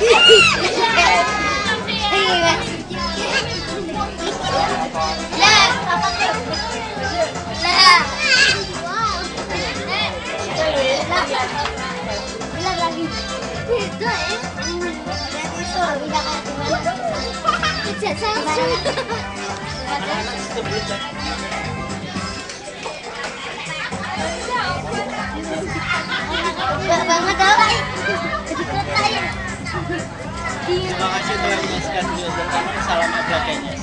Bilang lagi. Beda ya. Tidak sama. Banget tau. Jadi kota ya. Terima kasih telah menyaksikan video. Salam Abrakenya.